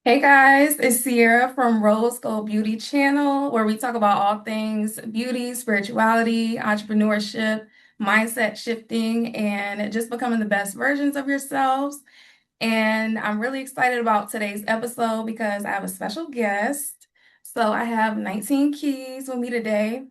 Hey guys, it's Sierra from Rose Gold Beauty Channel, where we talk about all things beauty, spirituality, entrepreneurship, mindset shifting, and just becoming the best versions of yourselves. And I'm really excited about today's episode because I have a special guest. So I have 19 Keys with me today.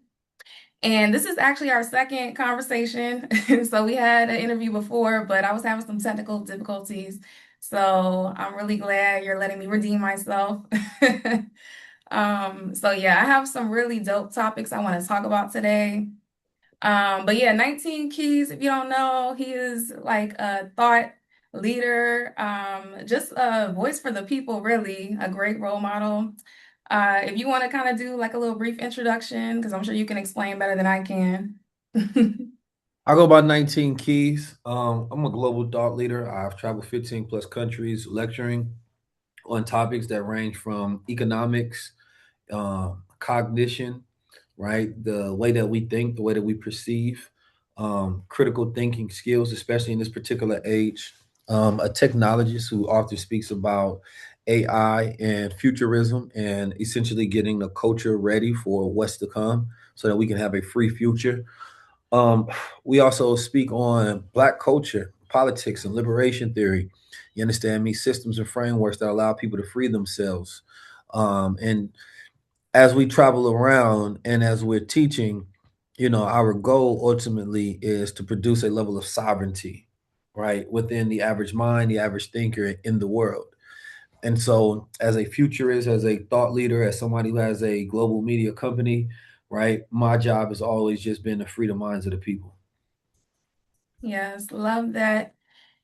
And this is actually our second conversation. So we had an interview before, but I was having some technical difficulties. So I'm really glad you're letting me redeem myself. So yeah, I have some really dope topics I want to talk about today. But yeah, 19 Keys, if you don't know, he is like a thought leader, just a voice for the people, really, a great role model. If you want to kind of do like a little brief introduction, because I'm sure you can explain better than I can. I go by 19 Keys. I'm a global thought leader. I've traveled 15 plus countries lecturing on topics that range from economics, cognition, right? The way that we think, the way that we perceive, critical thinking skills, especially in this particular age. A technologist who often speaks about AI and futurism and essentially getting the culture ready for what's to come so that we can have a free future. um, we also speak on Black culture, politics, and liberation theory. You understand me? Systems and frameworks that allow people to free themselves. And as we travel around and as we're teaching, our goal ultimately is to produce a level of sovereignty, right, within the average mind, the average thinker in the world. And so, as a futurist, as a thought leader, as somebody who has a global media company, right, my job has always just been to free the minds of the people. Yes, love that.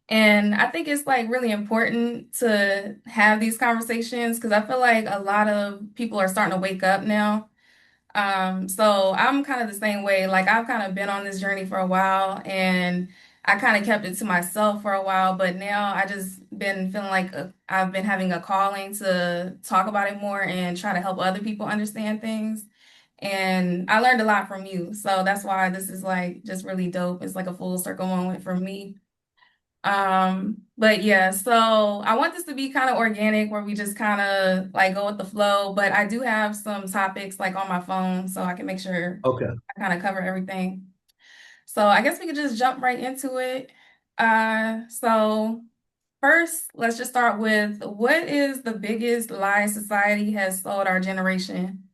And I think it's like really important to have these conversations because I feel like a lot of people are starting to wake up now. So I'm kind of the same way. Like I've kind of been on this journey for a while and I kind of kept it to myself for a while, but now I just been feeling like I've been having a calling to talk about it more and try to help other people understand things. And I learned a lot from you. So that's why this is like just really dope. It's like a full circle moment for me. But yeah, so I want this to be kind of organic where we just kind of like go with the flow, but I do have some topics like on my phone so I can make sure Okay. I kind of cover everything. So I guess we could just jump right into it. So first, let's just start with what is the biggest lie society has sold our generation?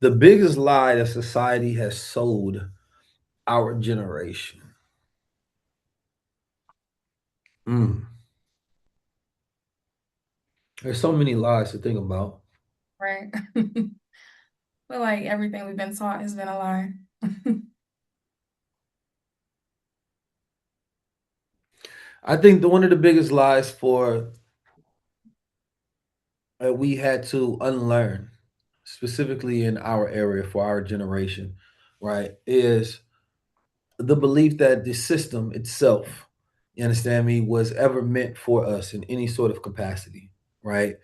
The biggest lie that society has sold our generation. Mm. There's so many lies to think about. Right? Feel like everything we've been taught has been a lie. I think one of the biggest lies for we had to unlearn, specifically in our area for our generation, right, is the belief that the system itself, you understand me, was ever meant for us in any sort of capacity, right?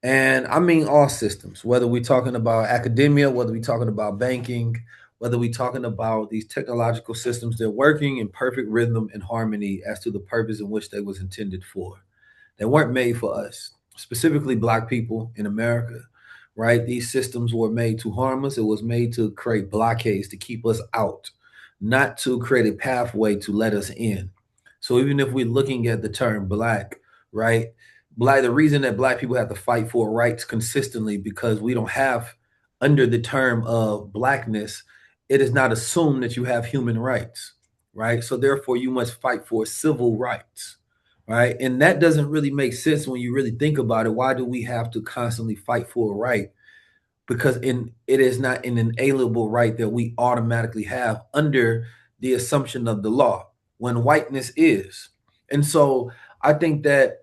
And I mean all systems, whether we're talking about academia, whether we're talking about banking, whether we're talking about these technological systems, they're working in perfect rhythm and harmony as to the purpose in which they was intended for. They weren't made for us, specifically Black people in America, right? These systems were made to harm us. It was made to create blockades to keep us out, not to create a pathway to let us in. So even if we're looking at the term Black, right? Black, the reason that Black people have to fight for rights consistently because we don't have under the term of Blackness, it is not assumed that you have human rights, right? So therefore, you must fight for civil rights, right? And that doesn't really make sense when you really think about it. Why do we have to constantly fight for a right? Because it is not an inalienable right that we automatically have under the assumption of the law when whiteness is. And so I think that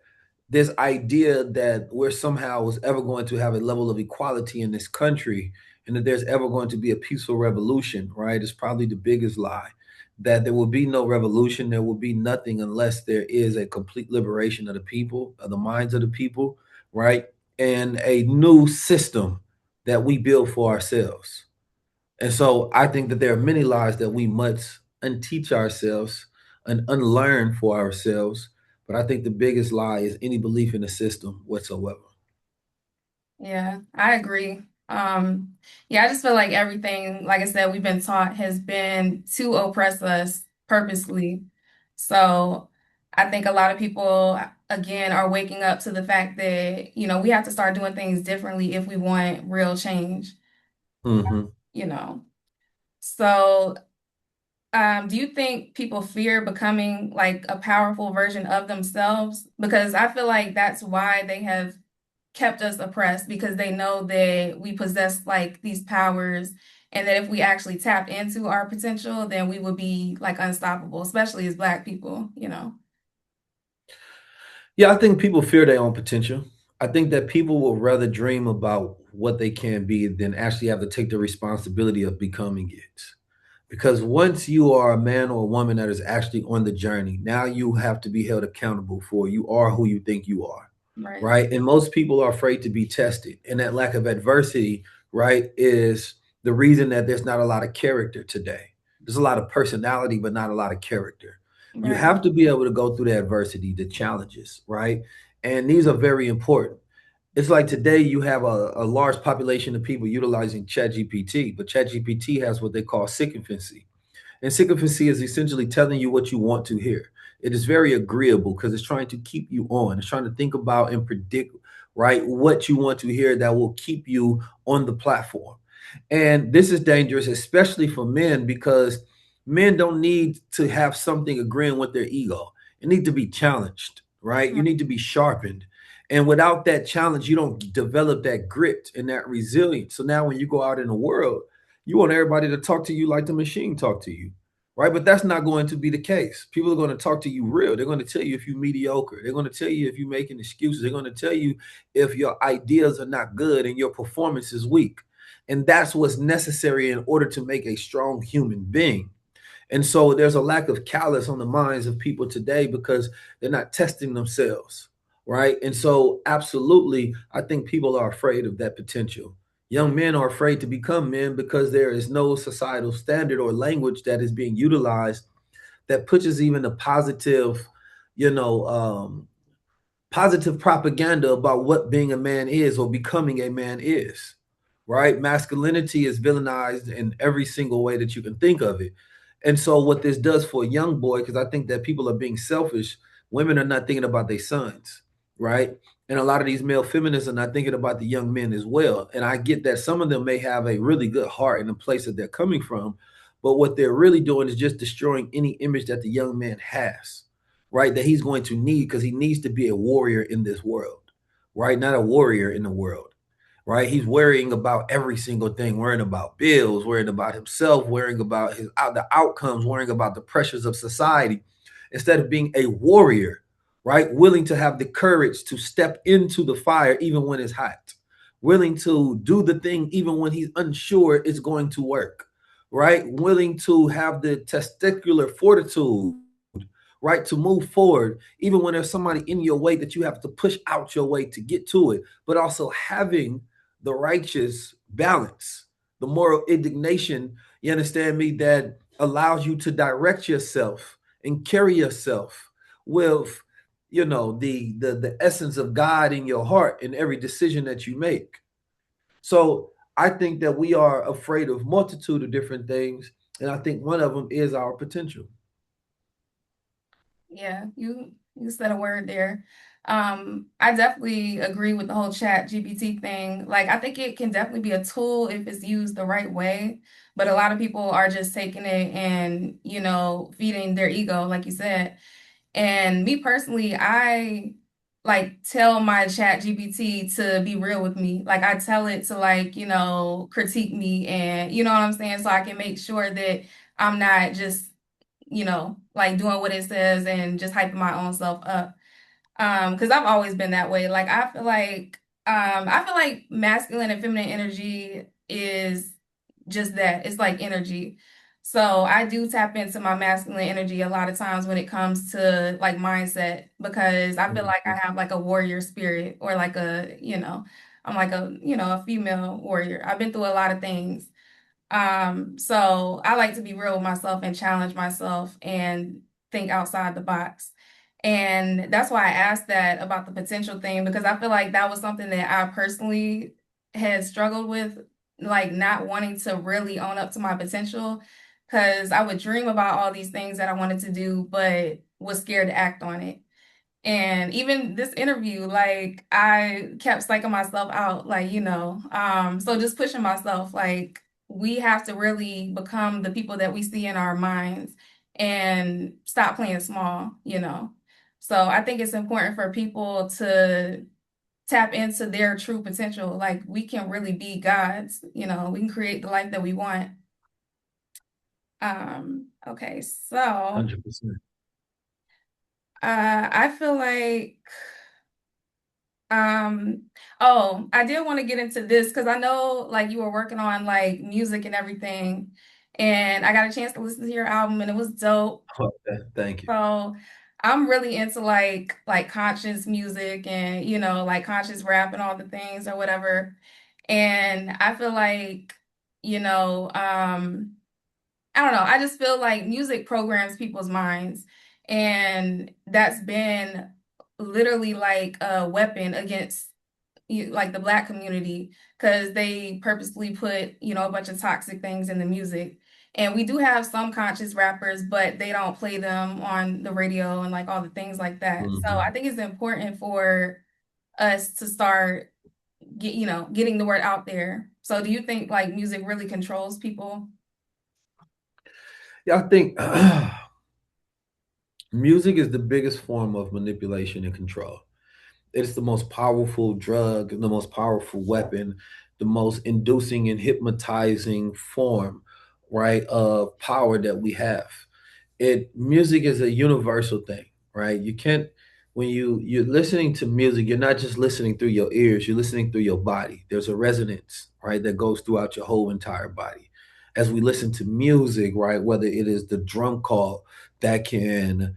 this idea that we're somehow was ever going to have a level of equality in this country and that there's ever going to be a peaceful revolution, right, is probably the biggest lie. That there will be no revolution, there will be nothing unless there is a complete liberation of the people, of the minds of the people, right, and a new system that we build for ourselves. And so I think that there are many lies that we must unteach ourselves and unlearn for ourselves. But I think the biggest lie is any belief in the system whatsoever. Yeah, I agree. Yeah, I just feel like everything, like I said, we've been taught has been to oppress us purposely. So I think a lot of people, again, are waking up to the fact that, we have to start doing things differently if we want real change, Hmm. you know. So, do you think people fear becoming like a powerful version of themselves? Because I feel like that's why they have kept us oppressed because they know that we possess like these powers and that if we actually tapped into our potential, then we would be like unstoppable, especially as Black people. Yeah, I think people fear their own potential. I think that people will rather dream about what they can be than actually have to take the responsibility of becoming it. Because once you are a man or a woman that is actually on the journey, now you have to be held accountable for you are who you think you are, Right, right? And most people are afraid to be tested. And that lack of adversity, right, is the reason that there's not a lot of character today. There's a lot of personality, but not a lot of character. You right, have to be able to go through the adversity, the challenges, right? And these are very important. It's like today you have a large population of people utilizing ChatGPT, but ChatGPT has what they call sycophancy. And sycophancy is essentially telling you what you want to hear. It is very agreeable because it's trying to keep you on. It's trying to think about and predict, right, what you want to hear that will keep you on the platform. And this is dangerous, especially for men, because men don't need to have something agreeing with their ego. It needs to be challenged, right? You right, need to be sharpened. And without that challenge, you don't develop that grit and that resilience. So now when you go out in the world, you want everybody to talk to you like the machine talk to you, right? But that's not going to be the case. People are going to talk to you real. They're going to tell you if you're mediocre. They're going to tell you if you're making excuses. They're going to tell you if your ideas are not good and your performance is weak. And that's what's necessary in order to make a strong human being. And so there's a lack of callous on the minds of people today because they're not testing themselves, right? And so, absolutely, I think people are afraid of that potential. Young men are afraid to become men because there is no societal standard or language that is being utilized that pushes even a positive, you know, positive propaganda about what being a man is or becoming a man is, right? Masculinity is villainized in every single way that you can think of it. And so, what this does for a young boy, because I think that people are being selfish, women are not thinking about their sons, right? And a lot of these male feminists are not thinking about the young men as well. And I get that some of them may have a really good heart in the place that they're coming from, but what they're really doing is just destroying any image that the young man has, right? That he's going to need because he needs to be a warrior in this world, right? Not a warrior in the world, right? He's worrying about every single thing, worrying about bills, worrying about himself, worrying about the outcomes, worrying about the pressures of society, instead of being a warrior, right? Willing to have the courage to step into the fire even when it's hot, willing to do the thing even when he's unsure it's going to work, right? Willing to have the testicular fortitude, right, to move forward, even when there's somebody in your way that you have to push out your way to get to it, but also having the righteous balance, the moral indignation, you understand me, that allows you to direct yourself and carry yourself with, the essence of God in your heart in every decision that you make. So I think that we are afraid of multitude of different things, and I think one of them is our potential. yeah, you said a word there. I definitely agree with the whole chat GPT thing. Like, I think it can definitely be a tool if it's used the right way, but a lot of people are just taking it and, feeding their ego, like you said. And me personally, I like tell my chat GPT to be real with me. Like I tell it to like, critique me and you know what I'm saying? So I can make sure that I'm not just, like doing what it says and just hyping my own self up. Because I've always been that way. Like I feel like masculine and feminine energy is just that. It's like energy. So I do tap into my masculine energy a lot of times when it comes to like mindset because I feel like I Mhm. have like a warrior spirit or like I'm like a female warrior. I've been through a lot of things. So I like to be real with myself and challenge myself and think outside the box. And that's why I asked that about the potential thing, because I feel like that was something that I personally had struggled with, like not wanting to really own up to my potential. Because I would dream about all these things that I wanted to do, but was scared to act on it. And even this interview, like I kept psyching myself out, like, so just pushing myself, like we have to really become the people that we see in our minds and stop playing small. So I think it's important for people to tap into their true potential. Like we can really be gods, we can create the life that we want. Okay, so 100%. I feel like Um, oh, I did want to get into this because I know like you were working on like music and everything, and I got a chance to listen to your album and it was dope. Okay, thank you. So I'm really into like conscious music and like conscious rap and all the things or whatever. And I feel like, you know, um, I don't know, I just feel like music programs people's minds, and that's been literally like a weapon against like the Black community, because they purposely put a bunch of toxic things in the music. And we do have some conscious rappers, but they don't play them on the radio and like all the things like that. So I Mhm. think it's important for us to start getting the word out there. So do you think like music really controls people? Yeah, I think music is the biggest form of manipulation and control. It's the most powerful drug, the most powerful weapon, the most inducing and hypnotizing form, right, of power that we have. It music is a universal thing, right? You can't when you're listening to music, you're not just listening through your ears, you're listening through your body. There's a resonance, right, that goes throughout your whole entire body. As we listen to music, right, whether it is the drum call that can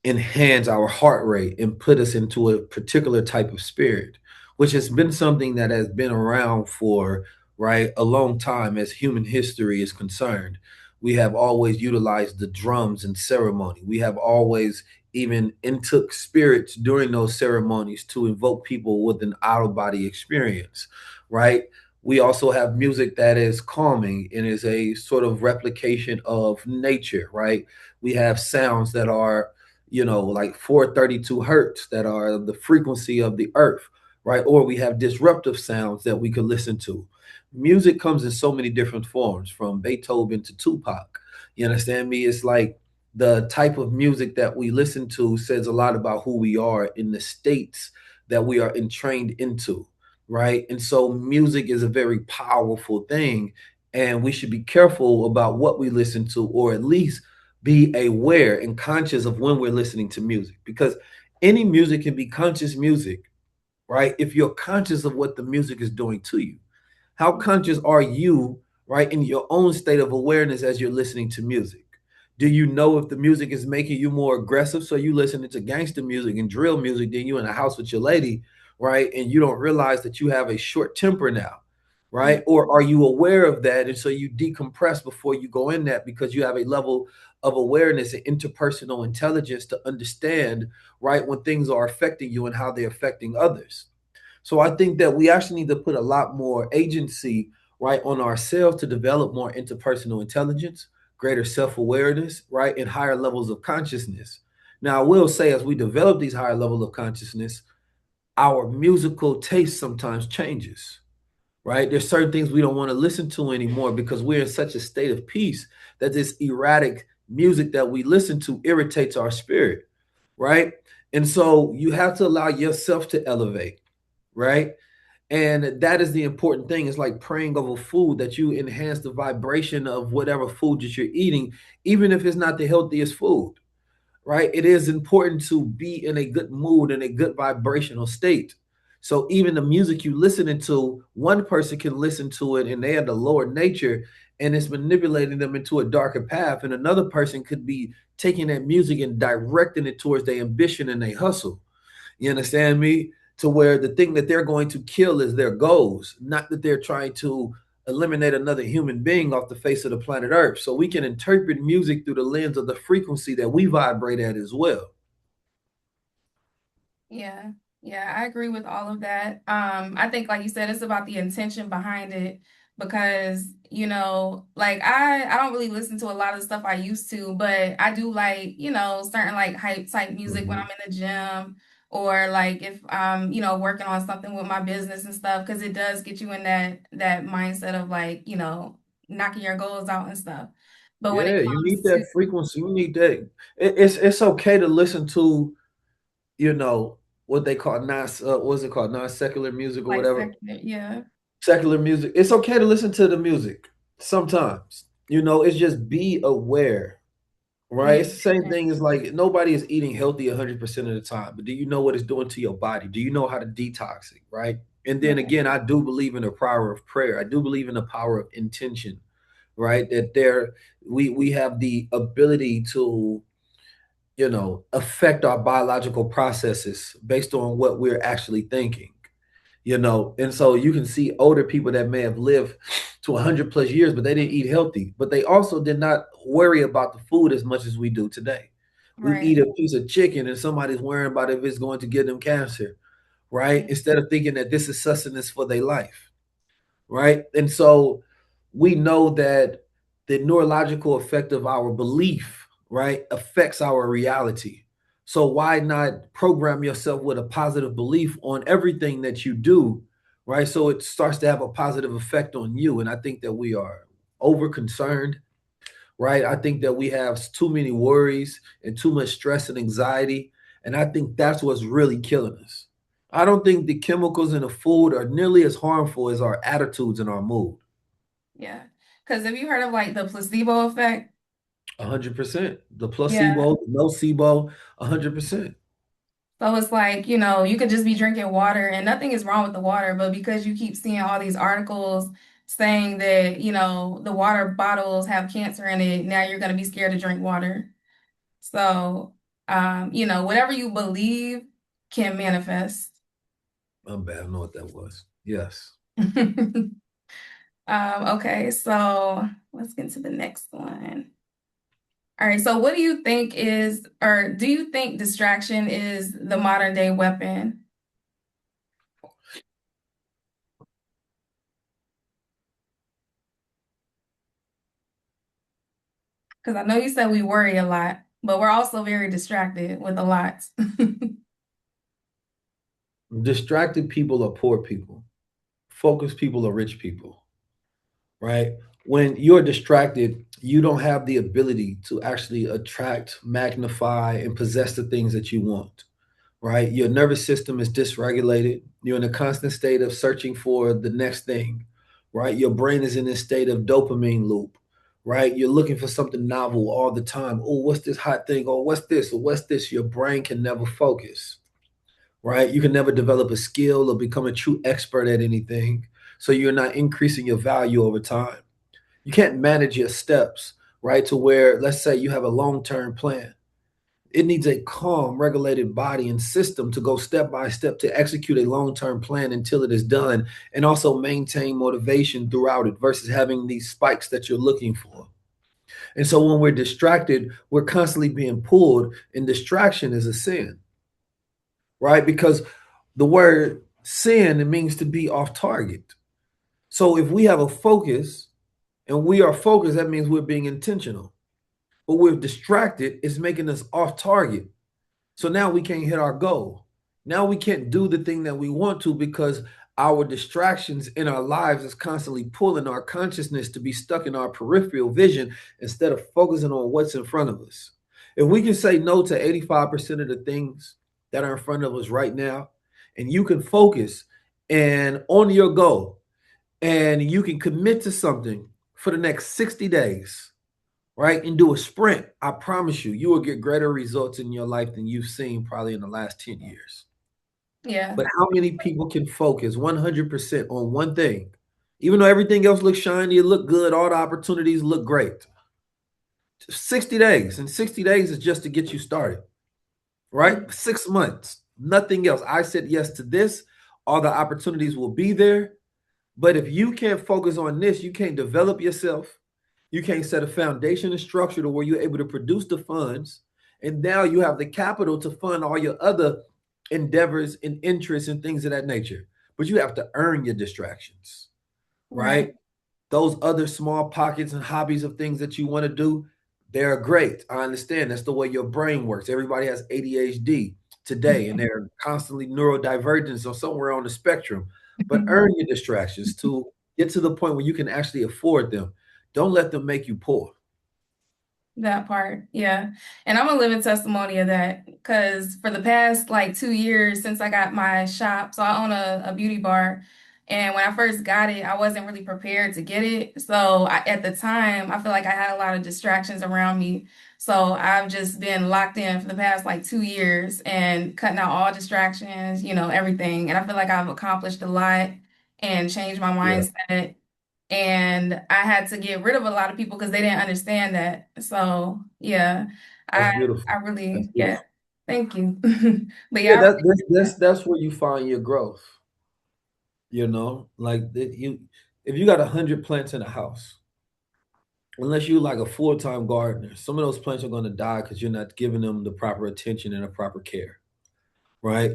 enhance our heart rate and put us into a particular type of spirit, which has been something that has been around for right a long time as human history is concerned. We have always utilized the drums in ceremony. We have always even intook spirits during those ceremonies to invoke people with an out of body experience, right? We also have music that is calming and is a sort of replication of nature, right? We have sounds that are like 432 hertz that are the frequency of the earth, right? Or we have disruptive sounds that we could listen to. Music comes in so many different forms, from Beethoven to Tupac. You understand me? It's like the type of music that we listen to says a lot about who we are in the states that we are entrained into, right? And so music is a very powerful thing, and we should be careful about what we listen to, or at least be aware and conscious of when we're listening to music, because any music can be conscious music, right? If you're conscious of what the music is doing to you. How conscious are you, right, in your own state of awareness as you're listening to music? Do you know if the music is making you more aggressive? So you listening to gangster music and drill music, then you in the house with your lady, right? And you don't realize that you have a short temper now, right? Or are you aware of that? And so you decompress before you go in that because you have a level of awareness and interpersonal intelligence to understand, right, when things are affecting you and how they're affecting others. So I think that we actually need to put a lot more agency right on ourselves to develop more interpersonal intelligence, greater self-awareness, right, and higher levels of consciousness. Now, I will say as we develop these higher levels of consciousness, our musical taste sometimes changes, right? There's certain things we don't want to listen to anymore because we're in such a state of peace that this erratic music that we listen to irritates our spirit, right? And so you have to allow yourself to elevate, right? And that is the important thing. It's like praying over food, that you enhance the vibration of whatever food that you're eating, even if it's not the healthiest food, right? It is important to be in a good mood and a good vibrational state. So even the music you listening to, one person can listen to it and they have the lower nature and it's manipulating them into a darker path. And another person could be taking that music and directing it towards their ambition and their hustle. You understand me? To where the thing that they're going to kill is their goals, not that they're trying to eliminate another human being off the face of the planet Earth. So we can interpret music through the lens of the frequency that we vibrate at as well. Yeah. Yeah, I agree with all of that. I think like you said, it's about the intention behind it because, like I don't really listen to a lot of stuff I used to, but I do like, certain like hype type music when I'm Mhm. in the gym or like if I'm, working on something with my business and stuff, because it does get you in that mindset of like, knocking your goals out and stuff. But when it Yeah, you need comes to that frequency. You need that. It's okay to listen to, you know, what they call what's it called, non secular music or like whatever. secular, yeah, Secular music. It's okay to listen to the music sometimes. It's just be aware, the right? It's the same intention, thing as like nobody is eating healthy 100% of the time, but do you know what it's doing to your body? Do you know how to detox it, right? And then right, again, I do believe in the power of prayer. I do believe in the power of intention, right? That we have the ability to affect our biological processes based on what we're actually thinking. And so you can see older people that may have lived to 100 plus years, but they didn't eat healthy, but they also did not worry about the food as much as we do today. We eat right. a piece of chicken and somebody's worrying about if it's going to give them cancer, right? Yeah. Instead of thinking that this is sustenance for their life, right? And so we know that the neurological effect of our belief, right, affects our reality. So why not program yourself with a positive belief on everything that you do, right? So it starts to have a positive effect on you. And I think that we are over concerned, right? I think that we have too many worries and too much stress and anxiety. And I think that's what's really killing us. I don't think the chemicals in the food are nearly as harmful as our attitudes and our mood. Yeah. Because have you heard of like the placebo effect? 100%. The Yeah. placebo, the nocebo, 100%. So it's like, you could just be drinking water and nothing is wrong with the water, but because you keep seeing all these articles saying that, the water bottles have cancer in it, now you're going to be scared to drink water. So, whatever you believe can manifest. I'm bad. I know what that was. Yes. Okay, so let's get to the next one. All right, so what do you think is, or do you think distraction is the modern day weapon? Because I know you said we worry a lot, but we're also very distracted with a lot. Distracted people are poor people. Focused people are rich people, right? When you're distracted, you don't have the ability to actually attract, magnify, and possess the things that you want, right? Your nervous system is dysregulated. You're in a constant state of searching for the next thing, right? Your brain is in this state of dopamine loop, right? You're looking for something novel all the time. Oh, what's this hot thing? Oh, what's this? Or what's this? Your brain can never focus, right? You can never develop a skill or become a true expert at anything. So you're not increasing your value over time. You can't manage your steps, right? To where, let's say, you have a long term plan. It needs a calm, regulated body and system to go step by step to execute a long term plan until it is done and also maintain motivation throughout it versus having these spikes that you're looking for. And so when we're distracted, we're constantly being pulled, and distraction is a sin, right? Because the word sin, it means to be off target. So if we have a focus and we are focused, that means we're being intentional. But we're distracted, it's making us off target. So now we can't hit our goal. Now we can't do the thing that we want to because our distractions in our lives is constantly pulling our consciousness to be stuck in our peripheral vision instead of focusing on what's in front of us. If we can say no to 85% of the things that are in front of us right now, and you can focus and on your goal, and you can commit to something for the next 60 days, right? And do a sprint, I promise you, you will get greater results in your life than you've seen probably in the last 10 years. Yeah, But how many people can focus 100% on one thing? Even though everything else looks shiny, it look good, all the opportunities look great. 60 days, and 60 days is just to get you started, right? 6 months, nothing else. I said yes to this, all the opportunities will be there. But if you can't focus on this, you can't develop yourself. You can't set a foundation and structure to where you're able to produce the funds. And now you have the capital to fund all your other endeavors and interests and things of that nature. But you have to earn your distractions, Right. right? Those other small pockets and hobbies of things that you want to do, they're great. I understand that's the way your brain works. Everybody has ADHD today, and they're constantly neurodivergent or somewhere on the spectrum. But earn your distractions to get to the point where you can actually afford them. Don't let them make you poor. That part, yeah. And I'm a living testimony of that because for the past like 2 years since I got my shop, so I own a beauty bar. And when I first got it, I wasn't really prepared to get it. So at the time, I feel like I had a lot of distractions around me. So I've just been locked in for the past like 2 years and cutting out all distractions, everything. And I feel like I've accomplished a lot and changed my Yeah, mindset, and I had to get rid of a lot of people because they didn't understand that. So yeah, that's I beautiful. I That's really, yeah, beautiful. thank you. But Yeah, yeah, I that, that's really, that's that's where you find your growth. Like you, if you got 100 plants in a house, unless you like a full-time gardener, some of those plants are going to die because you're not giving them the proper attention and the proper care, right?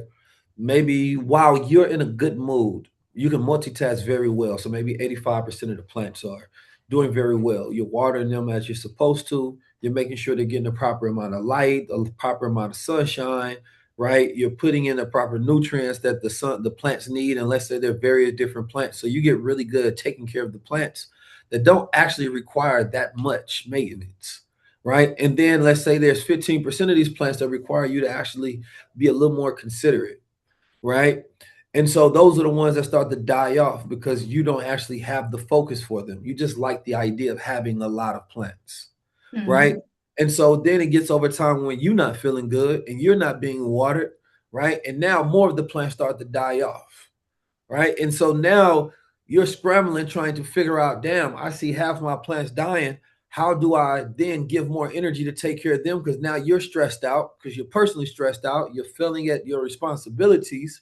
Maybe while you're in a good mood, you can multitask very well. So maybe 85% of the plants are doing very well. You're watering them as you're supposed to. You're making sure they're getting the proper amount of light, the proper amount of sunshine, right? You're putting in the proper nutrients that the plants need, and let's say they're various different plants. So you get really good at taking care of the plants that don't actually require that much maintenance, right? And then let's say there's 15% of these plants that require you to actually be a little more considerate, right? And so those are the ones that start to die off because you don't actually have the focus for them. You just like the idea of having a lot of plants, right? Mhm. And so then it gets over time when you're not feeling good and you're not being watered, right? And now more of the plants start to die off, right? And so now you're scrambling trying to figure out, damn, I see half my plants dying. How do I then give more energy to take care of them? Because now you're stressed out because you're personally stressed out. You're feeling at your responsibilities,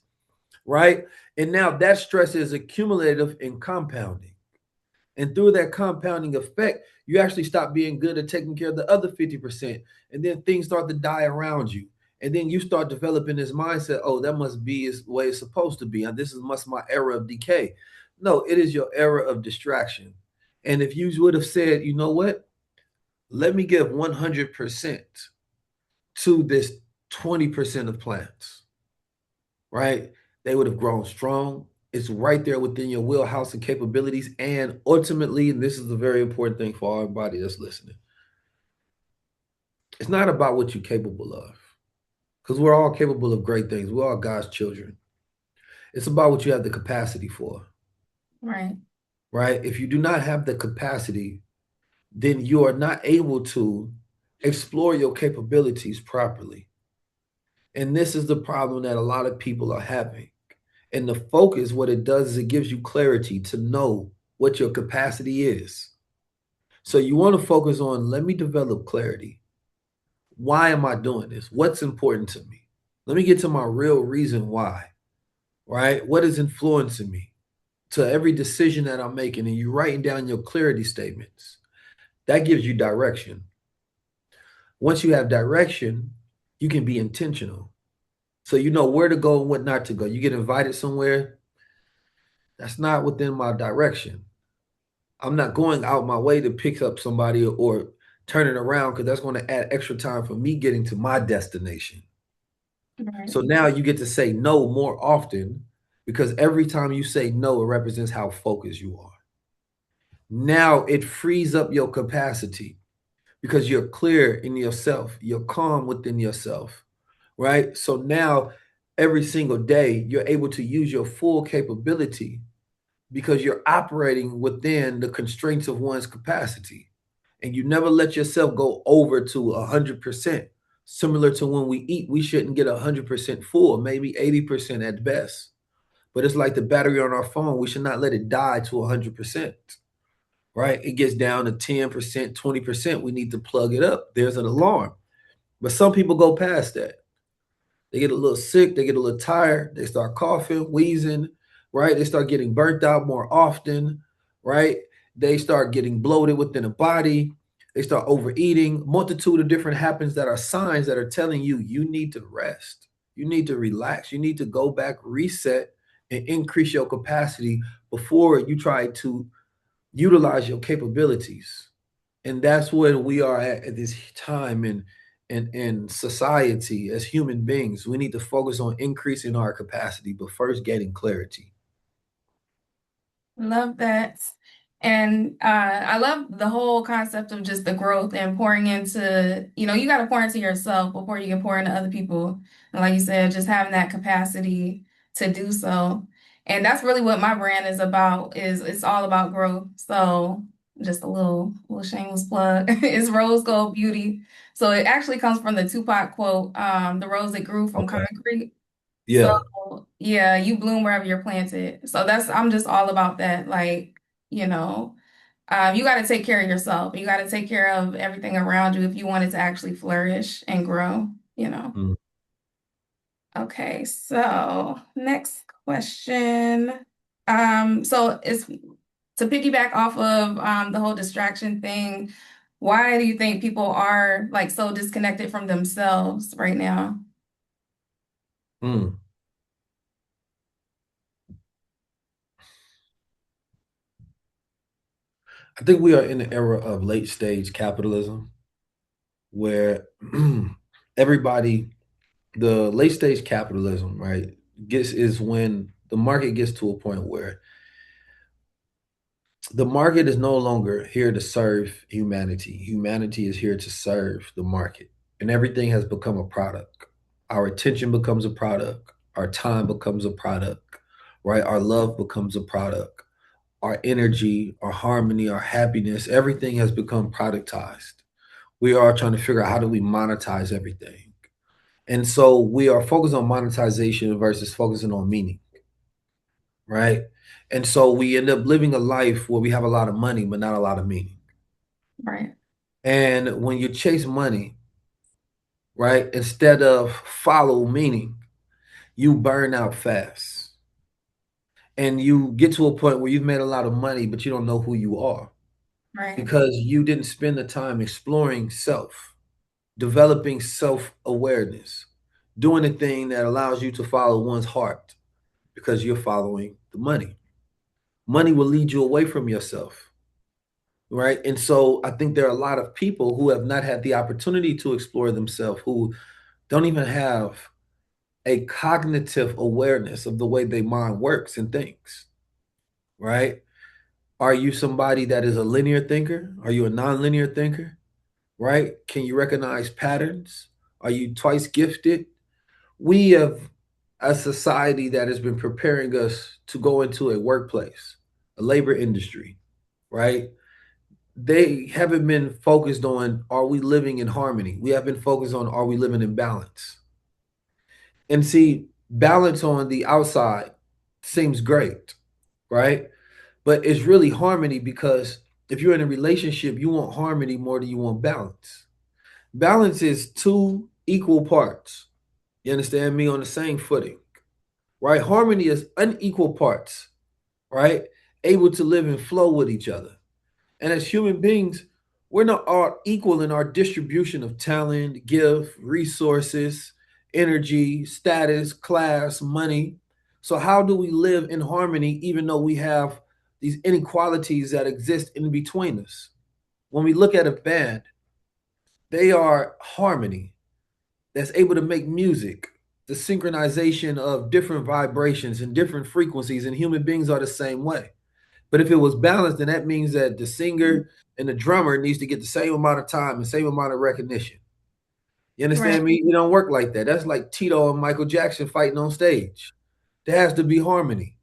right? And now that stress is accumulative and compounding. And through that compounding effect, you actually stop being good at taking care of the other 50%. And then things start to die around you. And then you start developing this mindset, oh, that must be the way it's supposed to be. And this is must my era of decay. No, it is your era of distraction. And if you would have said, you know what, let me give 100% to this 20% of plants, right? They would have grown strong. It's right there within your wheelhouse and capabilities. And ultimately, and this is a very important thing for everybody that's listening, it's not about what you're capable of, because we're all capable of great things. We're all God's children. It's about what you have the capacity for, Right. right? If you do not have the capacity, then you are not able to explore your capabilities properly. And this is the problem that a lot of people are having. And the focus, what it does is it gives you clarity to know what your capacity is. So you want to focus on, let me develop clarity. Why am I doing this? What's important to me? Let me get to my real reason why, right? What is influencing me to every decision that I'm making? And you're writing down your clarity statements. That gives you direction. Once you have direction, you can be intentional. So you know where to go and what not to go. You get invited somewhere, that's not within my direction. I'm not going out my way to pick up somebody or turn it around because that's going to add extra time for me getting to my destination. Right. So now you get to say no more often because every time you say no, it represents how focused you are. Now it frees up your capacity because you're clear in yourself, you're calm within yourself, right? So now every single day, you're able to use your full capability because you're operating within the constraints of one's capacity. And you never let yourself go over to 100%. Similar to when we eat, we shouldn't get 100% full, maybe 80% at best. But it's like the battery on our phone, we should not let it die to 100%, right? It gets down to 10%, 20%. We need to plug it up. There's an alarm. But some people go past that. They get a little sick, they get a little tired, they start coughing, wheezing, right? They start getting burnt out more often, right? They start getting bloated within the body. They start overeating. Multitude of different happens that are signs that are telling you you need to rest. You need to relax. You need to go back, reset, and increase your capacity before you try to utilize your capabilities. And that's where we are at this time in society as human beings. We need to focus on increasing our capacity, but first getting clarity. Love that. And I love the whole concept of just the growth and pouring into, you got to pour into yourself before you can pour into other people. And like you said, just having that capacity to do so. And that's really what my brand is about, is it's all about growth. So just a little shameless plug. It's rose gold beauty. So it actually comes from the Tupac quote, the rose that grew from Okay. concrete. So Yeah. yeah, you bloom wherever you're planted. So I'm just all about that. Like, you know, you got to take care of yourself. You got to take care of everything around you if you want it to actually flourish and grow. Mm. Okay, so next question. So it's to piggyback off of the whole distraction thing. Why do you think people are like so disconnected from themselves right now? Mm. I think we are in the era of late stage capitalism where everybody, the late stage capitalism, right, gets is when the market gets to a point where the market is no longer here to serve humanity. Humanity is here to serve the market. And everything has become a product. Our attention becomes a product. Our time becomes a product, right? Our love becomes a product. Our energy, our harmony, our happiness, everything has become productized. We are trying to figure out how do we monetize everything. And so we are focused on monetization versus focusing on meaning, right? And so we end up living a life where we have a lot of money, but not a lot of meaning. Right, And when you chase money, right, instead of follow meaning, you burn out fast. And you get to a point where you've made a lot of money, but you don't know who you are right, because you didn't spend the time exploring self, developing self awareness, doing the thing that allows you to follow one's heart because you're following the money. Money will lead you away from yourself, right? And so I think there are a lot of people who have not had the opportunity to explore themselves, who don't even have a cognitive awareness of the way their mind works and thinks, right? Are you somebody that is a linear thinker? Are you a non-linear thinker? Right? Can you recognize patterns? Are you twice gifted? We have a society that has been preparing us to go into a workplace, a labor industry, right? They haven't been focused on are we living in harmony? We have been focused on are we living in balance? And see, balance on the outside seems great, right? But it's really harmony because if you're in a relationship, you want harmony more than you want balance. Balance is two equal parts. You understand me on the same footing, right? Harmony is unequal parts, right? Able to live and flow with each other. And as human beings, we're not all equal in our distribution of talent, gift, resources, energy, status, class, money. So, how do we live in harmony even though we have these inequalities that exist in between us? When we look at a band, they are harmony that's able to make music, the synchronization of different vibrations and different frequencies, and human beings are the same way. But if it was balanced, then that means that the singer and the drummer needs to get the same amount of time and same amount of recognition. You right, understand me? It don't work like that. That's like Tito and Michael Jackson fighting on stage. There has to be harmony,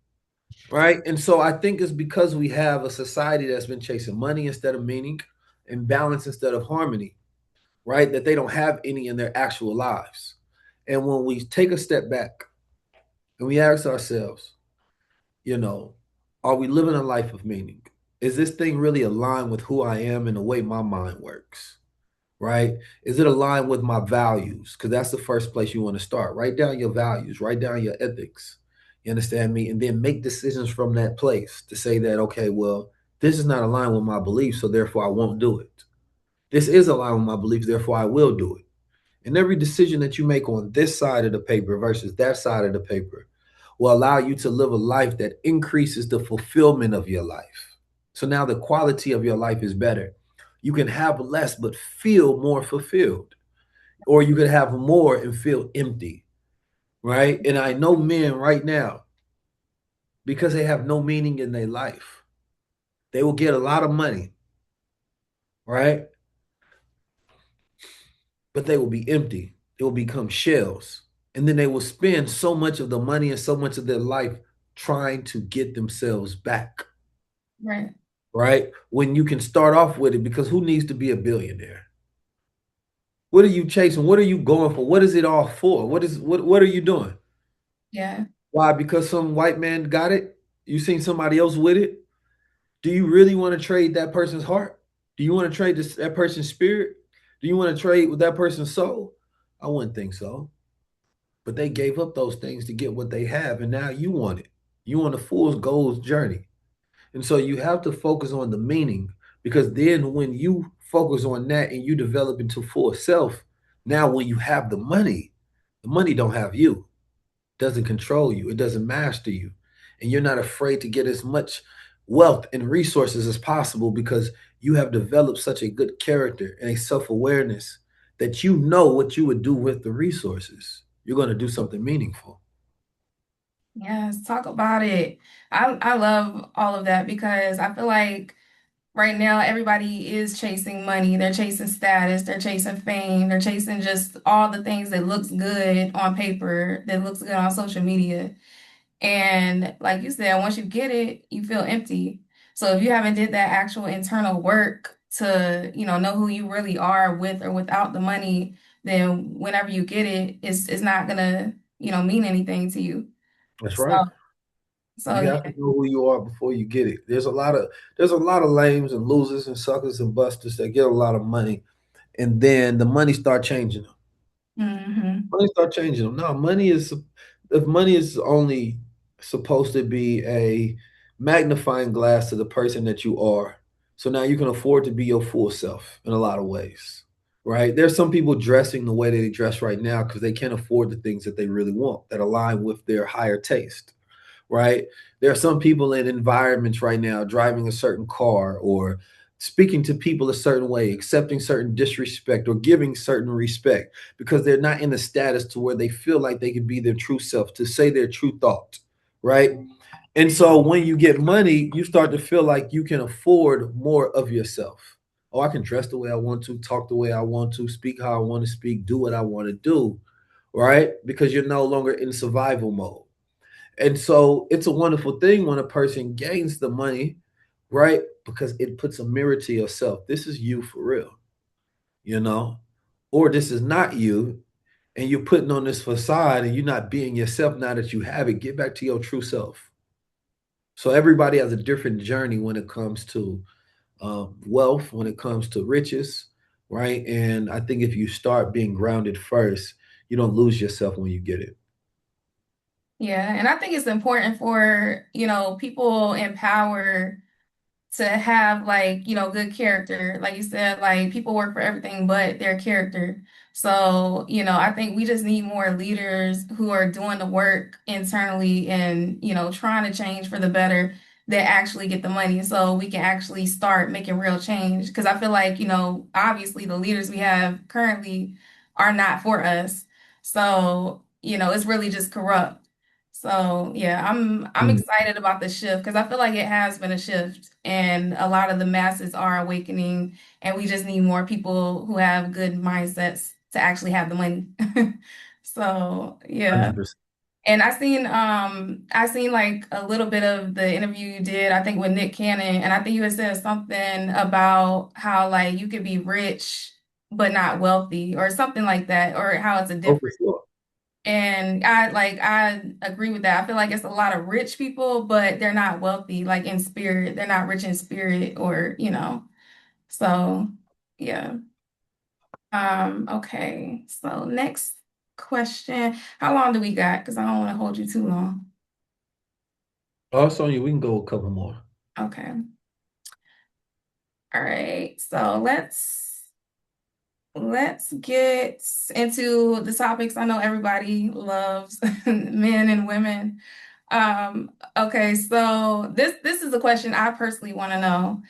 right? And so I think it's because we have a society that's been chasing money instead of meaning and balance instead of harmony, right? That they don't have any in their actual lives. And when we take a step back and we ask ourselves, you know, are we living a life of meaning? Is this thing really aligned with who I am and the way my mind works? Right? Is it aligned with my values? Because that's the first place you want to start. Write down your values, write down your ethics. You understand me? And then make decisions from that place to say that, okay, well, this is not aligned with my beliefs, so therefore I won't do it. This is aligned with my beliefs, therefore I will do it. And every decision that you make on this side of the paper versus that side of the paper will allow you to live a life that increases the fulfillment of your life. So now the quality of your life is better. You can have less but feel more fulfilled, or you can have more and feel empty, right? And I know men right now, because they have no meaning in their life, they will get a lot of money, right? But they will be empty. They will become shells. And then they will spend so much of the money and so much of their life trying to get themselves back, Right. right? When you can start off with it, because who needs to be a billionaire? What are you chasing? What are you going for? What is it all for? What are you doing? Yeah. Why? Because some white man got it? You seen somebody else with it? Do you really want to trade that person's heart? Do you want to trade that person's spirit? Do you want to trade with that person's soul? I wouldn't think so. But they gave up those things to get what they have, and now you want it. You want a fool's gold journey. And so you have to focus on the meaning, because then when you focus on that and you develop into full self, now when you have the money don't have you, doesn't control you, it doesn't master you. And you're not afraid to get as much wealth and resources as possible, because you have developed such a good character and a self-awareness that you know what you would do with the resources. You're going to do something meaningful. Yes, talk about it. I love all of that because I feel like right now everybody is chasing money. They're chasing status, they're chasing fame, they're chasing just all the things that looks good on paper, that looks good on social media. And like you said, once you get it, you feel empty. So if you haven't did that actual internal work to, know who you really are with or without the money, then whenever you get it, it's not gonna, mean anything to you. That's So right. so You have to yeah. know who you are before you get it. There's a lot of lames and losers and suckers and busters that get a lot of money, and then the money start changing them. Hmm. Money start changing them. No, money is, if money is only supposed to be a magnifying glass to the person that you are. So now you can afford to be your full self in a lot of ways, right? There's some people dressing the way they dress right now because they can't afford the things that they really want that align with their higher taste, right? There are some people in environments right now driving a certain car or speaking to people a certain way, accepting certain disrespect or giving certain respect because they're not in a status to where they feel like they can be their true self, to say their true thoughts, right? And so when you get money, you start to feel like you can afford more of yourself. Oh, I can dress the way I want to, talk the way I want to, speak how I want to speak, do what I want to do, right? Because you're no longer in survival mode. And so it's a wonderful thing when a person gains the money, right? Because it puts a mirror to yourself. This is you for real, you know? Or this is not you, and you're putting on this facade and you're not being yourself now that you have it. Get back to your true self. So everybody has a different journey when it comes to wealth, when it comes to riches, right? And I think if you start being grounded first, you don't lose yourself when you get it. Yeah, and I think it's important for, people in power to have like, good character. Like you said, like people work for everything but their character. So, I think we just need more leaders who are doing the work internally and, trying to change for the better that actually get the money so we can actually start making real change. Because I feel like, obviously the leaders we have currently are not for us. So, it's really just corrupt. So yeah, I'm Mm. excited about the shift because I feel like it has been a shift and a lot of the masses are awakening and we just need more people who have good mindsets to actually have the money. So yeah. 100%. And I seen like a little bit of the interview you did, I think with Nick Cannon, and I think you had said something about how like you could be rich but not wealthy or something like that, or how it's a Oh, for difference. sure. And I agree with that. I feel like it's a lot of rich people, but they're not wealthy, like in spirit. They're not rich in spirit or. So yeah. Okay. So next question. How long do we got? Because I don't want to hold you too long. Oh, it's on you. We can go a couple more. Okay. All right. So let's let's get into the topics. I know everybody loves men and women. Okay, so this is a question I personally want to know.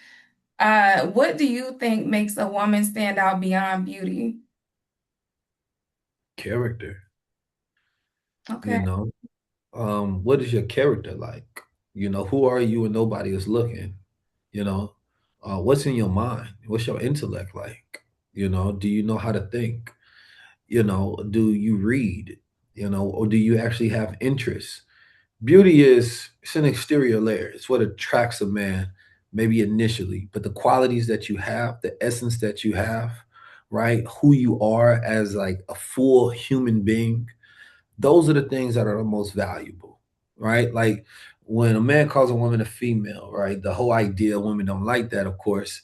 What do you think makes a woman stand out beyond beauty? Character, you Okay, know. What is your character like? Who are you when nobody is looking? You know, what's in your mind? What's your intellect like? Do you know how to think? Do you read? Or do you actually have interests? Beauty is it's an exterior layer. It's what attracts a man, maybe initially, but the qualities that you have, the essence that you have, right? Who you are as like a full human being, those are the things that are the most valuable, right? Like when a man calls a woman a female, right? The whole idea, women don't like that, of course,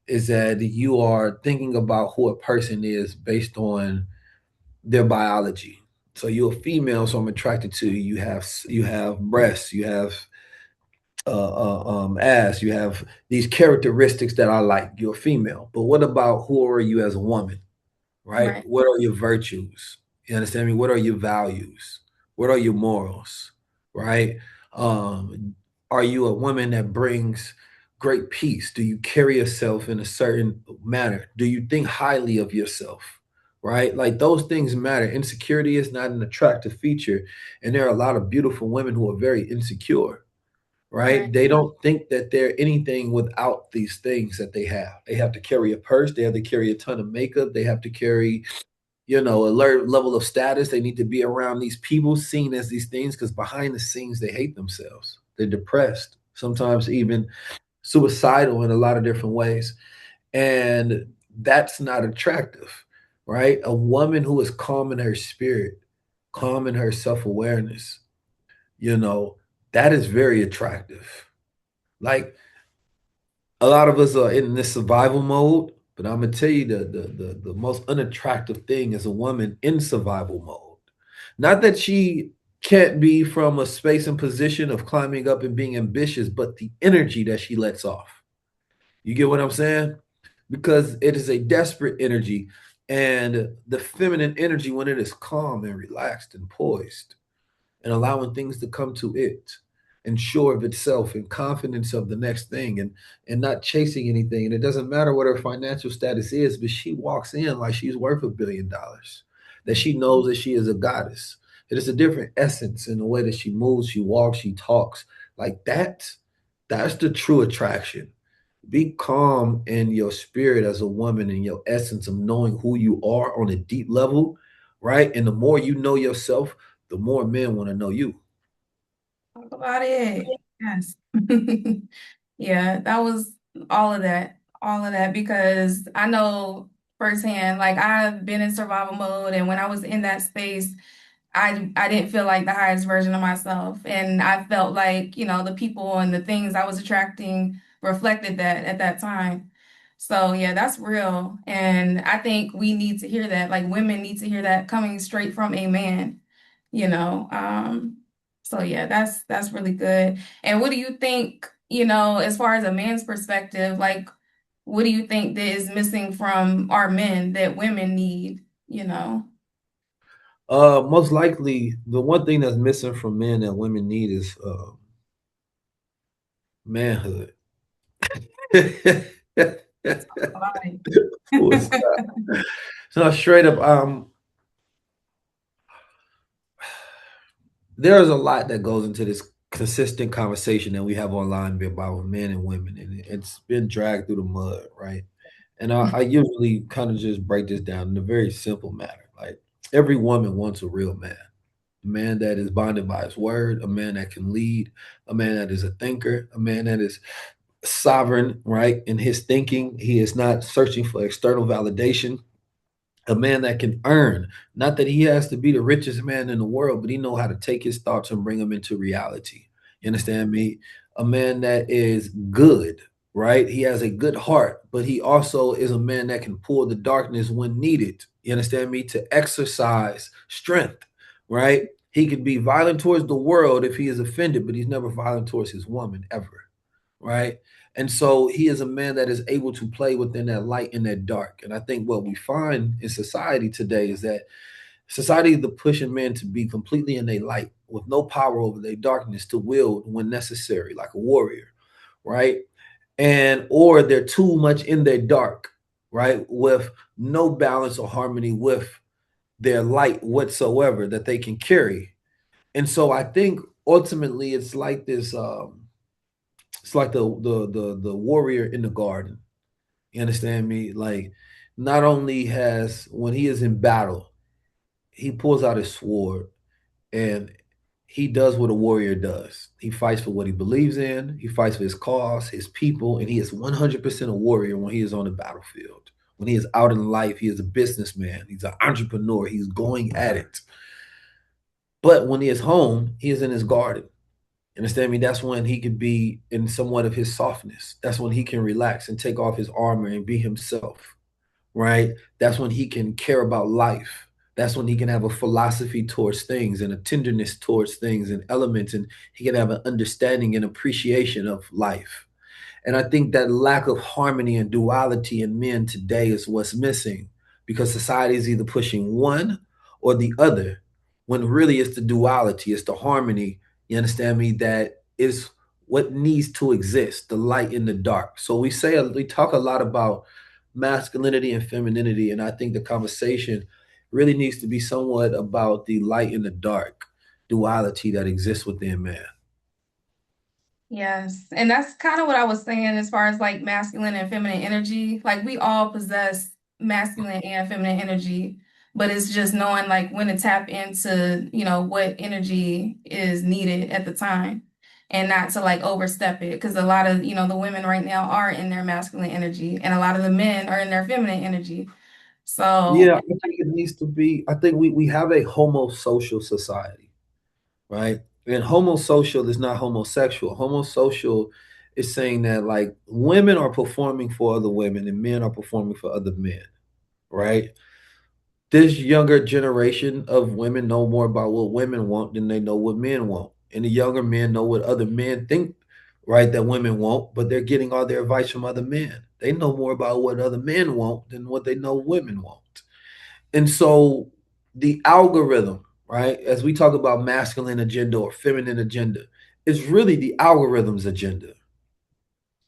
is that you are thinking about who a person is based on their biology. So you're a female, so I'm attracted to you. You have breasts, you have ass, you have these characteristics that I like. You're a female, but what about who are you as a woman? Right? right, What are your virtues? You understand me? What are your values? What are your morals? Right? Um, are you a woman that brings great peace? Do you carry yourself in a certain manner? Do you think highly of yourself? Right? Like those things matter. Insecurity is not an attractive feature. And there are a lot of beautiful women who are very insecure, right? right, They don't think that they're anything without these things that they have. They have to carry a purse, they have to carry a ton of makeup, they have to carry, a level of status. They need to be around these people seen as these things because behind the scenes they hate themselves. They're depressed, sometimes even suicidal in a lot of different ways. And that's not attractive, right? A woman who is calm in her spirit, calm in her self-awareness, you know, that is very attractive. Like a lot of us are in this survival mode, but I'm gonna tell you the most unattractive thing is a woman in survival mode. Not that she can't be from a space and position of climbing up and being ambitious, but the energy that she lets off. You get what I'm saying? Because it is a desperate energy, and the feminine energy, when it is calm and relaxed and poised, and allowing things to come to it and sure of itself and confidence of the next thing and not chasing anything. And it doesn't matter what her financial status is, but she walks in like she's worth $1 billion, that she knows that she is a goddess. It is a different essence in the way that she moves, she walks, she talks. Like that's the true attraction. Be calm in your spirit as a woman in your essence of knowing who you are on a deep level, right? And the more you know yourself, the more men want to know you. talk about it. Yes. Yeah, that was all of that, because I know firsthand, like I've been in survival mode, and when I was in that space, I didn't feel like the highest version of myself, and I felt like, the people and the things I was attracting reflected that at that time. So yeah, that's real, and I think we need to hear that. Like women need to hear that coming straight from a man, you know. So yeah, that's really good. And what do you think, as far as a man's perspective, like what do you think that is missing from our men that women need, Most likely, the one thing that's missing from men that women need is manhood. Right. Full stop. So straight up, there's a lot that goes into this consistent conversation that we have online about men and women, and it's been dragged through the mud, right? And I usually kind of just break this down in a very simple manner. Like every woman wants a real man, a man that is bonded by his word, a man that can lead, a man that is a thinker, a man that is sovereign, right? In his thinking, he is not searching for external validation, a man that can earn, not that he has to be the richest man in the world, but he know how to take his thoughts and bring them into reality. You understand me? A man that is good, right? He has a good heart, but he also is a man that can pull the darkness when needed. You understand me? To exercise strength, right? He could be violent towards the world if he is offended, but he's never violent towards his woman ever, right? And so he is a man that is able to play within that light and that dark. And I think what we find in society today is that society is pushing men to be completely in their light with no power over their darkness to wield when necessary, like a warrior, right? And or they're too much in their dark, right? With no balance or harmony with their light whatsoever that they can carry. And so I think ultimately it's like this it's like the warrior in the garden. You understand me? Like not only has when he is in battle, he pulls out his sword and he does what a warrior does. He fights for what he believes in, he fights for his cause, his people, and he is 100% a warrior when he is on the battlefield. When he is out in life, he is a businessman, he's an entrepreneur, he's going at it. But when he is home, he is in his garden. Understand me? That's when he could be in somewhat of his softness. That's when he can relax and take off his armor and be himself, right? That's when he can care about life. That's when he can have a philosophy towards things and a tenderness towards things and elements, and he can have an understanding and appreciation of life. And I think that lack of harmony and duality in men today is what's missing because society is either pushing one or the other when really it's the duality, it's the harmony, you understand me, that is what needs to exist, the light and the dark. So we talk a lot about masculinity and femininity, and I think the conversation really needs to be somewhat about the light and the dark duality that exists within man. Yes. And that's kind of what I was saying as far as like masculine and feminine energy. Like we all possess masculine and feminine energy, but it's just knowing like when to tap into, what energy is needed at the time and not to like overstep it. Because a lot of, the women right now are in their masculine energy and a lot of the men are in their feminine energy. So, Yeah, I think it needs to be. I think we have a homosocial society, right? And homosocial is not homosexual. Homosocial is saying that like women are performing for other women and men are performing for other men, right? This younger generation of women know more about what women want than they know what men want. And the younger men know what other men think, right, that women want, but they're getting all their advice from other men. They know more about what other men want than what they know women want. And so the algorithm, right, as we talk about masculine agenda or feminine agenda, is really the algorithm's agenda,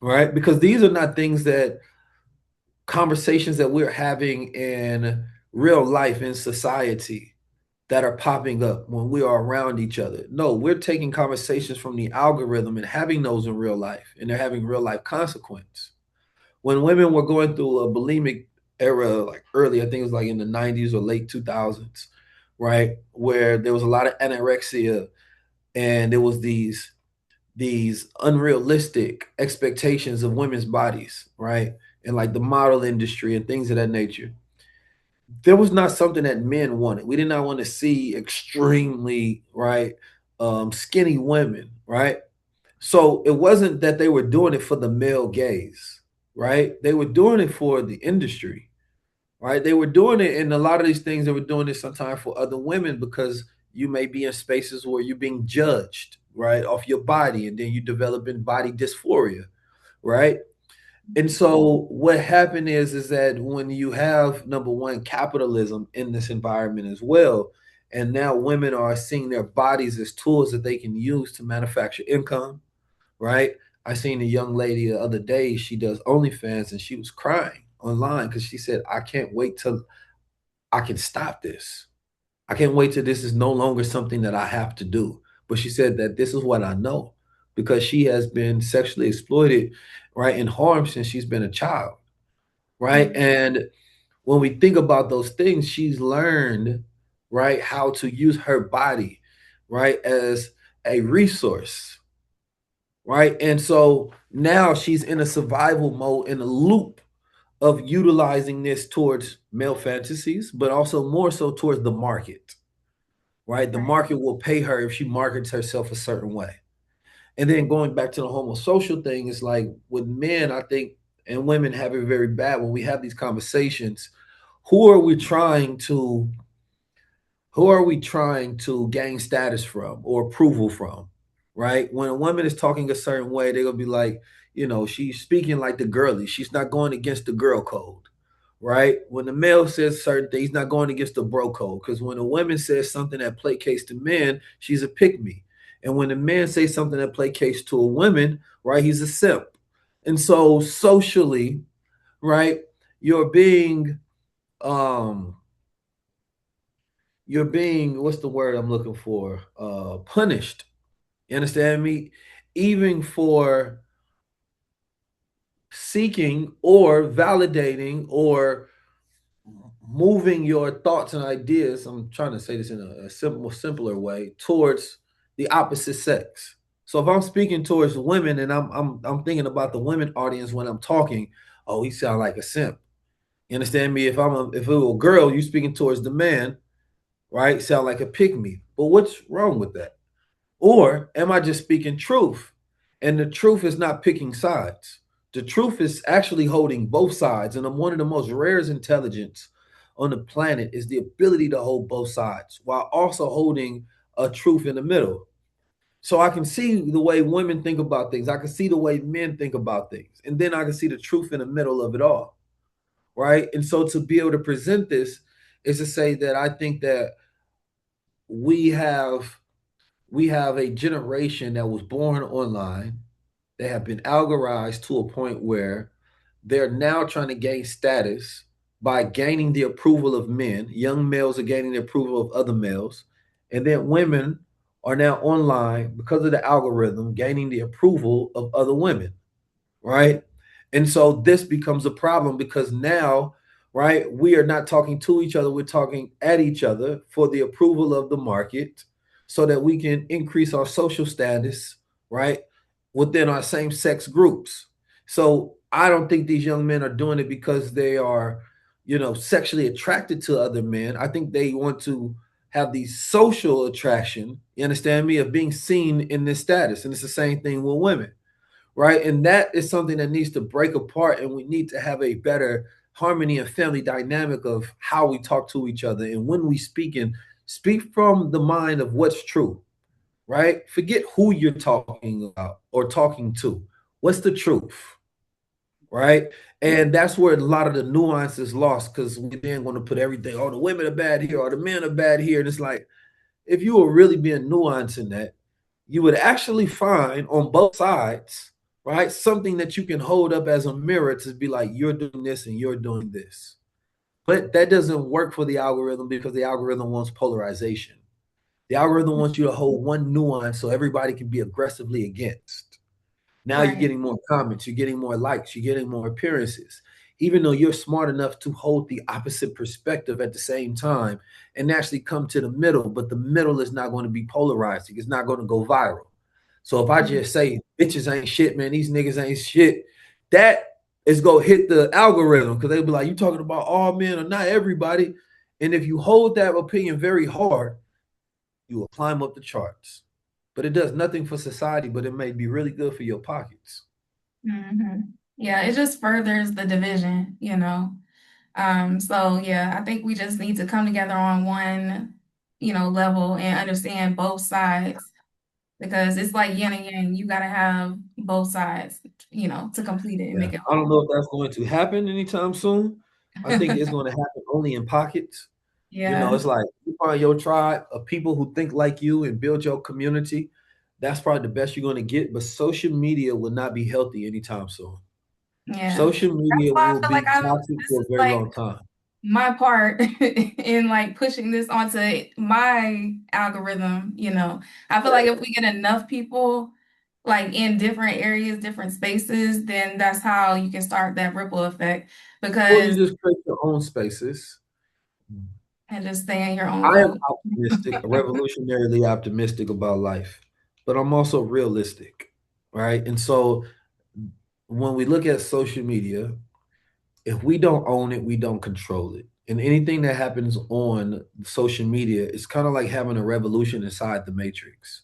right? Because these are not things that conversations that we're having in real life in society that are popping up when we are around each other. No, we're taking conversations from the algorithm and having those in real life, and they're having real life consequence. When women were going through a bulimic era, like early, I think it was like in the 90s or late 2000s, right? Where there was a lot of anorexia and there was these unrealistic expectations of women's bodies, right? And like the model industry and things of that nature. There was not something that men wanted. We did not want to see extremely, right, skinny women, right? So it wasn't that they were doing it for the male gaze, right? They were doing it for the industry, right? They were doing it, and a lot of these things they were doing it sometimes for other women because you may be in spaces where you're being judged, right, off your body, and then you developing body dysphoria, right? And so what happened is that when you have number one capitalism in this environment as well, and now women are seeing their bodies as tools that they can use to manufacture income, right? I seen a young lady the other day. She does OnlyFans, and she was crying online because she said, "I can't wait till I can stop this. I can't wait till this is no longer something that I have to do." But she said that this is what I know because she has been sexually exploited, right, and harmed since she's been a child, right? mhm, And when we think about those things, she's learned, right, how to use her body, right, as a resource, right? And so now she's in a survival mode in a loop of utilizing this towards male fantasies, but also more so towards the market, right? The right. market will pay her if she markets herself a certain way. And then going back to the homosocial thing, it's like with men, I think, and women have it very bad when we have these conversations. Who are we trying to who are we trying to gain status from or approval from? right? When a woman is talking a certain way, they're gonna be like, she's speaking like the girly. She's not going against the girl code, right? When the male says certain things, he's not going against the bro code. Because when a woman says something that placates to men, she's a pick me. And when a man says something that placates to a woman, right, he's a simp. And so socially, right, you're being um you're being, what's the word I'm looking for? Punished. You understand me? Even for seeking or validating or moving your thoughts and ideas. I'm trying to say this in a simpler way towards the opposite sex. So if I'm speaking towards women and I'm thinking about the women audience when I'm talking, oh, he sound like a simp. You understand me? If it were a girl, you speaking towards the man, right? Sound like a pick me. But what's wrong with that? Or am I just speaking truth? And the truth is not picking sides. The truth is actually holding both sides. And I'm one of the most rarest intelligence on the planet is the ability to hold both sides while also holding a truth in the middle. So I can see the way women think about things. I can see the way men think about things. And then I can see the truth in the middle of it all. Right. And so to be able to present this is to say that I think that we have we have a generation that was born online. They have been algorithmed to a point where they're now trying to gain status by gaining the approval of men. Young males are gaining the approval of other males. And then women are now online because of the algorithm gaining the approval of other women, right? And so this becomes a problem because now, right, we are not talking to each other, we're talking at each other for the approval of the market so that we can increase our social status, right, within our same sex groups. So I don't think these young men are doing it because they are, sexually attracted to other men. I think they want to have the social attraction, you understand me, of being seen in this status. And it's the same thing with women, right? And that is something that needs to break apart, and we need to have a better harmony and family dynamic of how we talk to each other and when we speak, and speak from the mind of what's true, right? Forget who you're talking about or talking to. What's the truth, right? And that's where a lot of the nuance is lost because we then want to put everything, oh, the women are bad here or the men are bad here. And it's like, if you were really being nuanced in that, you would actually find on both sides, right, something that you can hold up as a mirror to be like, you're doing this and you're doing this. But that doesn't work for the algorithm because the algorithm wants polarization. The algorithm wants you to hold one nuance so everybody can be aggressively against. Now you're Right. getting more comments, you're getting more likes, you're getting more appearances, even though you're smart enough to hold the opposite perspective at the same time and actually come to the middle. But the middle is not going to be polarizing, it's not going to go viral. So if I Mhm. just say bitches ain't shit, man, these niggas ain't shit, that is going to hit the algorithm because they'll be like, you talking about all men or not everybody. And if you hold that opinion very hard, you will climb up the charts. But it does nothing for society, but it may be really good for your pockets. Yeah, it just furthers the division, you know. So yeah, I think we just need to come together on one, level and understand both sides because it's like yin and yang. You gotta have both sides, to complete it and Yeah, make it I don't know whole. if that's going to happen anytime soon. I think it's going to happen only in pockets. Yeah, It's like you find your tribe of people who think like you and build your community. That's probably the best you're going to get. But social media will not be healthy anytime soon. yeah. Social That's media why I will feel like be toxic this for a is very like long time. my part in like pushing this onto my algorithm, I feel like if we get enough people like in different areas, different spaces, then that's how you can start that ripple effect Or you because just create your own spaces. and just stay in your own I am bubble. optimistic, revolutionarily optimistic about life, but I'm also realistic, right? And so when we look at social media, if we don't own it, we don't control it. And anything that happens on social media is kind of like having a revolution inside the matrix,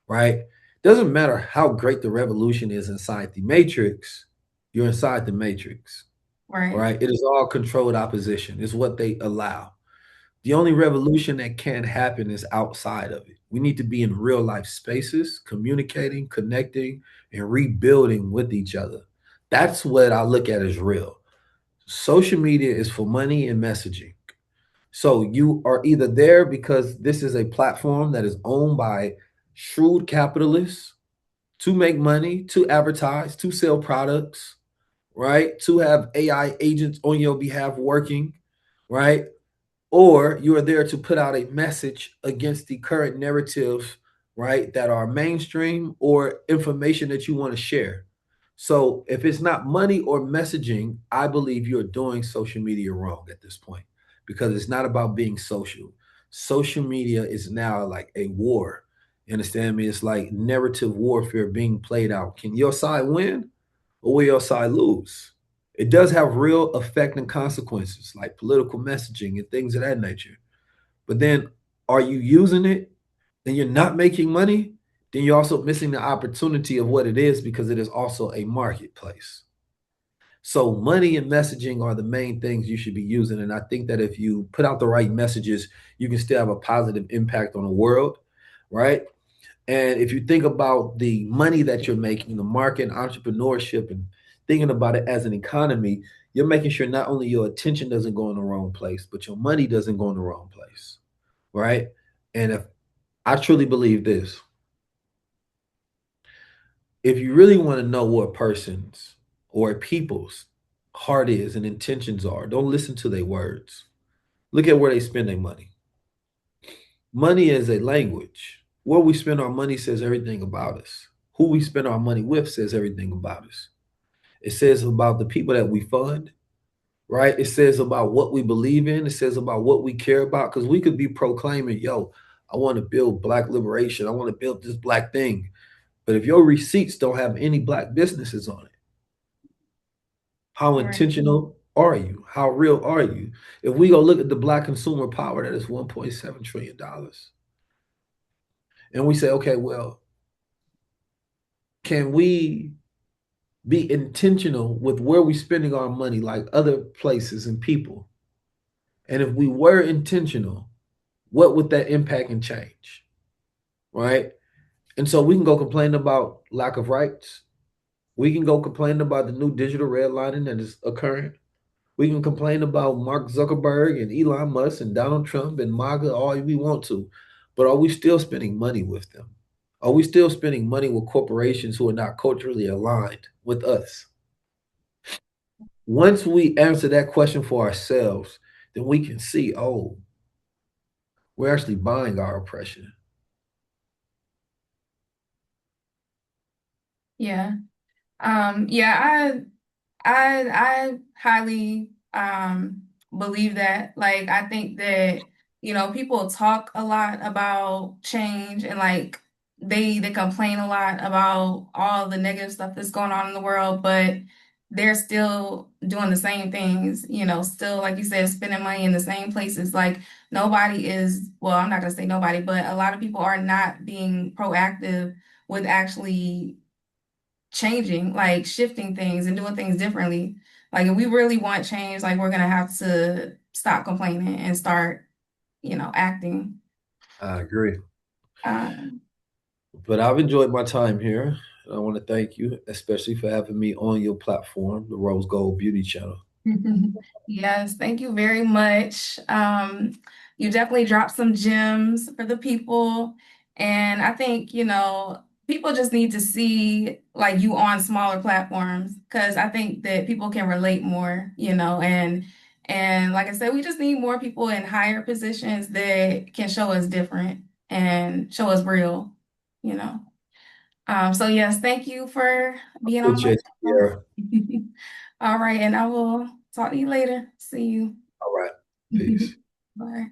right? Doesn't matter how great the revolution is inside the matrix, you're inside the matrix, Right. right? It is all controlled opposition, is what they allow. The only revolution that can happen is outside of it. We need to be in real life spaces, communicating, connecting, and rebuilding with each other. That's what I look at as real. Social media is for money and messaging. So you are either there because this is a platform that is owned by shrewd capitalists to make money, to advertise, to sell products, right? To have AI agents on your behalf working, right? Or you are there to put out a message against the current narratives, right, that are mainstream or information that you want to share. So if it's not money or messaging, I believe you're doing social media wrong at this point because it's not about being social. Social media is now like a war. You understand me? It's like narrative warfare being played out. Can your side win or will your side lose? It does have real effect and consequences, like political messaging and things of that nature. But then, are you using it and you're not making money? Then you're also missing the opportunity of what it is because it is also a marketplace. So, money and messaging are the main things you should be using. And I think that if you put out the right messages, you can still have a positive impact on the world, right? And if you think about the money that you're making, the market, entrepreneurship, and thinking about it as an economy, you're making sure not only your attention doesn't go in the wrong place, but your money doesn't go in the wrong place, right? And if I truly believe this, if you really want to know what a person's or a people's heart is and intentions are, don't listen to their words. Look at where they spend their money. Money is a language. Where we spend our money says everything about us. Who we spend our money with says everything about us. It says about the people that we fund, right? It says about what we believe in. It says about what we care about. Because we could be proclaiming, yo, I want to build black liberation. I want to build this black thing. But if your receipts don't have any black businesses on it, how Right. intentional are you? How real are you? If we go look at the black consumer power, that is $1.7 trillion. And we say, okay, well, can we be intentional with where we're spending our money, like other places and people? And if we were intentional, what would that impact and change? Right? And so we can go complain about lack of rights. We can go complain about the new digital redlining that is occurring. We can complain about Mark Zuckerberg and Elon Musk and Donald Trump and MAGA all we want to. But are we still spending money with them? Are we still spending money with corporations who are not culturally aligned with us? Once we answer that question for ourselves, then we can see, oh, we're actually buying our oppression. Yeah. Yeah, I highly believe that. Like I think that, people talk a lot about change and like they complain a lot about all the negative stuff that's going on in the world, but they're still doing the same things, still like you said, spending money in the same places. Like nobody is, well, I'm not gonna say nobody, but a lot of people are not being proactive with actually changing, like shifting things and doing things differently. Like if we really want change, like we're gonna have to stop complaining and start, acting. I agree. Um, But I've enjoyed my time here. I want to thank you, especially for having me on your platform, the Rose Gold Beauty Channel. yes, thank you very much. You definitely dropped some gems for the people. And I think, people just need to see like you on smaller platforms because I think that people can relate more, and like I said, we just need more people in higher positions that can show us different and show us real, you know. So yes, thank you for being on my Appreciate you, channel. Kiara. All right, and I will talk to you later. See you. All right. Peace. Bye.